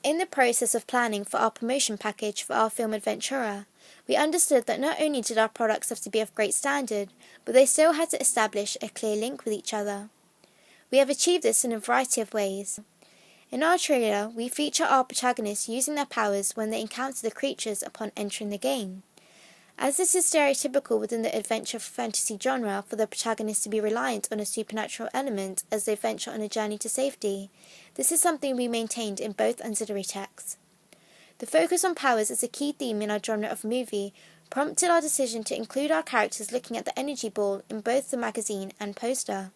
In the process of planning for our promotion package for our film Adventura, we understood that not only did our products have to be of great standard, but they still had to establish a clear link with each other. We have achieved this in a variety of ways. In our trailer, we feature our protagonists using their powers when they encounter the creatures upon entering the game. As this is stereotypical within the adventure fantasy genre for the protagonist to be reliant on a supernatural element as they venture on a journey to safety, this is something we maintained in both ancillary texts. The focus on powers as a key theme in our genre of movie prompted our decision to include our characters looking at the energy ball in both the magazine and poster.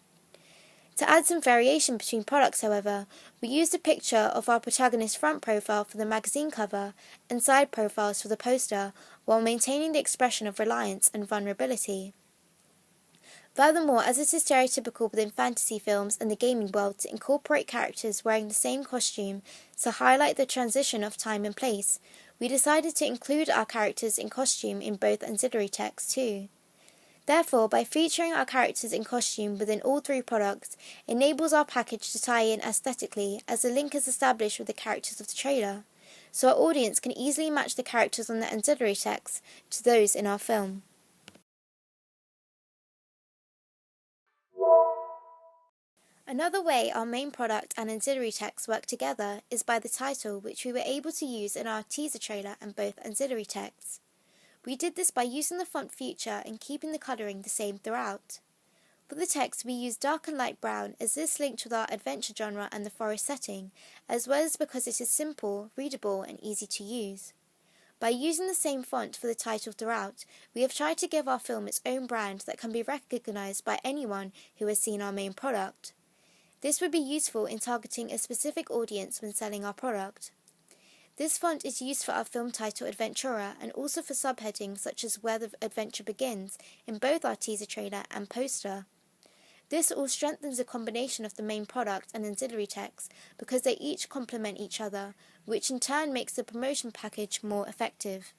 To add some variation between products, however, we used a picture of our protagonist's front profile for the magazine cover and side profiles for the poster, while maintaining the expression of reliance and vulnerability. Furthermore, as it is stereotypical within fantasy films and the gaming world to incorporate characters wearing the same costume to highlight the transition of time and place, we decided to include our characters in costume in both ancillary texts too. Therefore, by featuring our characters in costume within all three products enables our package to tie in aesthetically as a link is established with the characters of the trailer, so our audience can easily match the characters on the ancillary text to those in our film. Another way our main product and ancillary text work together is by the title, which we were able to use in our teaser trailer and both ancillary texts. We did this by using the font feature and keeping the colouring the same throughout. For the text, we used dark and light brown as this linked with our adventure genre and the forest setting, as well as because it is simple, readable and easy to use. By using the same font for the title throughout, we have tried to give our film its own brand that can be recognised by anyone who has seen our main product. This would be useful in targeting a specific audience when selling our product. This font is used for our film title Adventura and also for subheadings such as Where the Adventure Begins in both our teaser trailer and poster. This all strengthens the combination of the main product and ancillary text because they each complement each other, which in turn makes the promotion package more effective.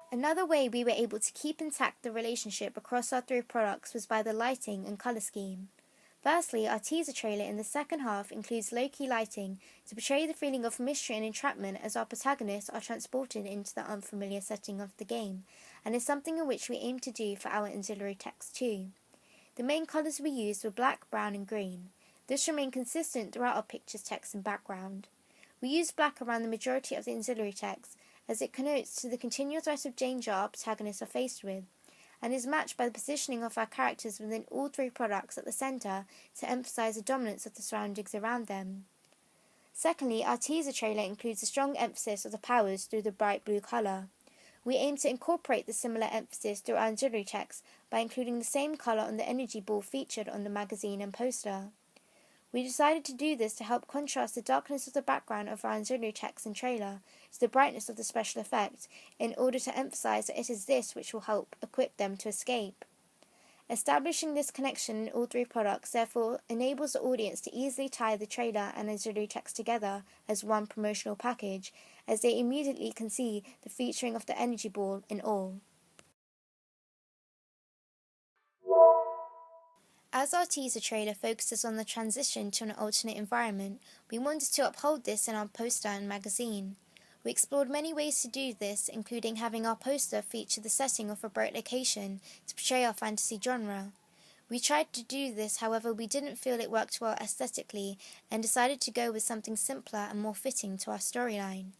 Another way we were able to keep intact the relationship across our three products was by the lighting and colour scheme. Firstly, our teaser trailer in the second half includes low-key lighting to portray the feeling of mystery and entrapment as our protagonists are transported into the unfamiliar setting of the game, and is something in which we aim to do for our ancillary text too. The main colours we used were black, brown and green. This remained consistent throughout our picture's text and background. We used black around the majority of the ancillary text, as it connotes to the continual threat of danger our protagonists are faced with, and is matched by the positioning of our characters within all three products at the centre to emphasise the dominance of the surroundings around them. Secondly, our teaser trailer includes a strong emphasis of the powers through the bright blue colour. We aim to incorporate the similar emphasis through our ancillary text by including the same colour on the energy ball featured on the magazine and poster. We decided to do this to help contrast the darkness of the background of our ancillary text and trailer to the brightness of the special effect, in order to emphasise that it is this which will help equip them to escape. Establishing this connection in all three products therefore enables the audience to easily tie the trailer and ancillary text together as one promotional package, as they immediately can see the featuring of the energy ball in all. As our teaser trailer focuses on the transition to an alternate environment, we wanted to uphold this in our poster and magazine. We explored many ways to do this, including having our poster feature the setting of a bright location to portray our fantasy genre. We tried to do this, however we didn't feel it worked well aesthetically and decided to go with something simpler and more fitting to our storyline.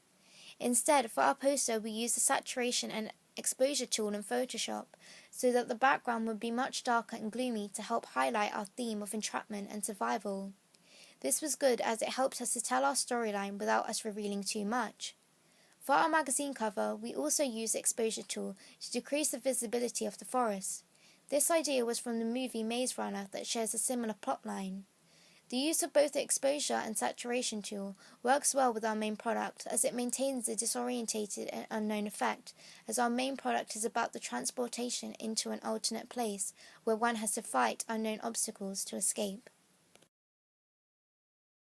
Instead, for our poster we used the saturation and exposure tool in Photoshop, so that the background would be much darker and gloomy to help highlight our theme of entrapment and survival. This was good as it helped us to tell our storyline without us revealing too much. For our magazine cover, we also used the exposure tool to decrease the visibility of the forest. This idea was from the movie Maze Runner that shares a similar plotline. The use of both the exposure and saturation tool works well with our main product, as it maintains the disorientated and unknown effect, as our main product is about the transportation into an alternate place where one has to fight unknown obstacles to escape.